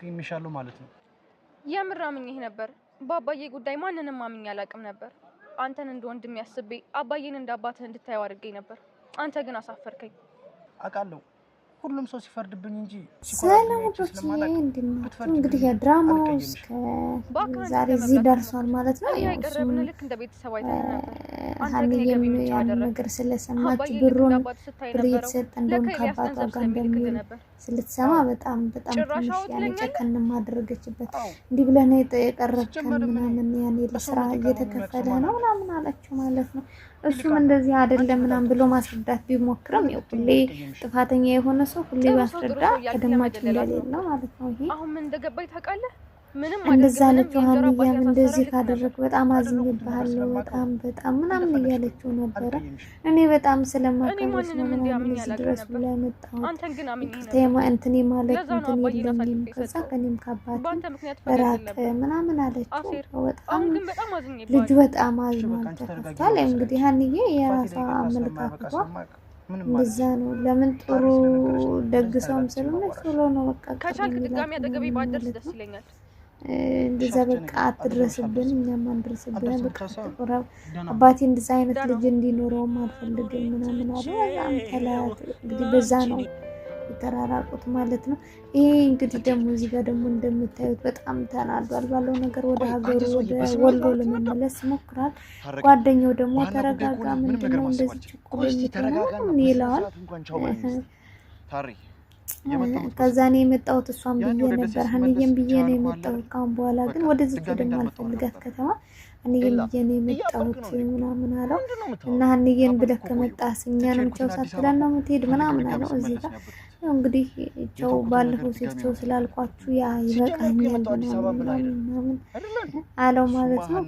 ይምሻለው ማለት ነው የምራምኝህ ነበር በአባዬ ጉዳይ ማንንም ማምኝ አላቅም ነበር አንተን እንደወንድም ያስቤ አባዬን እንዳባትህ እንድታየው አድርገኝ ነበር አንተ ግን አሳፈርከኝ አቃለው ሁሉም ሰው ሲፈርድብኝ እንጂ ሰላም እንግዲህ ድራማው እስከ ዛሬ እዚህ ደርሷል ማለት ነው ያቀረብን ልክ እንደ ቤተሰብ አይተን ነበር ሀኒዬም ያን ነገር ስለሰማች ብሩን ብር የተሰጠ እንደውም ከአባቷ ጋር እንደሚል ስለተሰማ በጣም ትንሽ ያኔ ጨከን ማድረገችበት እንዲህ ብለህ ነው የቀረብከን ምናምን ያኔ ለስራ እየተከፈለ ነው ምናምን አለችው ማለት ነው እሱም እንደዚህ አይደለም ምናምን ብሎ ማስረዳት ቢሞክርም ሁሌ ጥፋተኛ የሆነ ሰው ሁሌ ማስረዳ ተደማጭ እንደሌለው ማለት ነው ይሄ አሁን ምን እንደገባኝ ታውቃለህ ምንም እንደዛ ለችው ሀኒያም እንደዚህ ካደረክ በጣም አዝኝብሃለሁ በጣም ምናምን እያለችው ነበር እኔ በጣም ስለማከብርሽ ነው ምናምን ድረስ ብላ መጣው ተማ እንትኔ ማለት እንትን የለም ከዛ ከኔም ካባት ራቅ ምናምን አለችው በጣም ልጅ በጣም አዝኗል ተከፍቷል እንግዲህ ሀኒዬ የራሷ አመለካከቷ እንደዛ ነው ለምን ጥሩ ደግሰውም ስለሆነ ቶሎ ነው በቃ ከቻልክ ድጋሚ አጠገቤ ባደርስ ደስ ይለኛል እንደዛ በቃ አትድረስብን እኛም አንድረስብን በቃ ተቆራው አባቴ እንደዛ አይነት ልጅ እንዲኖረው ማልፈልግም ምናምን አለ በጣም ተላት እንግዲህ በዛ ነው ተራራቁት ማለት ነው ይሄ እንግዲህ ደግሞ እዚህ ጋር ደግሞ እንደምታዩት በጣም ተናዷል ባለው ነገር ወደ ሀገሩ ወደ ወሎ ለመመለስ ሞክራል ጓደኛው ደግሞ ተረጋጋ ምንድነው እንደዚህ ችኩል የሚተናው ይላል ታሪ ከዛኔ የመጣሁት እሷም ብዬ ነበር ሀኒዬም ብዬ ነው የመጣሁት ካሁን በኋላ ግን ወደዚህ ደግሞ አልፈልጋት ከተማ ሀኒዬም ብዬ ነው የመጣሁት ምናምን አለው እና ሀኒዬን ብለህ ከመጣስ እኛንም ቻው ሳትለን ነው የምትሄድ ምናምን አለው እዚህ ጋር እንግዲህ ቻው ባለፈው ሴትቸው ስላልኳችሁ ያ ይበቃኛል ምናምን አለው ማለት ነው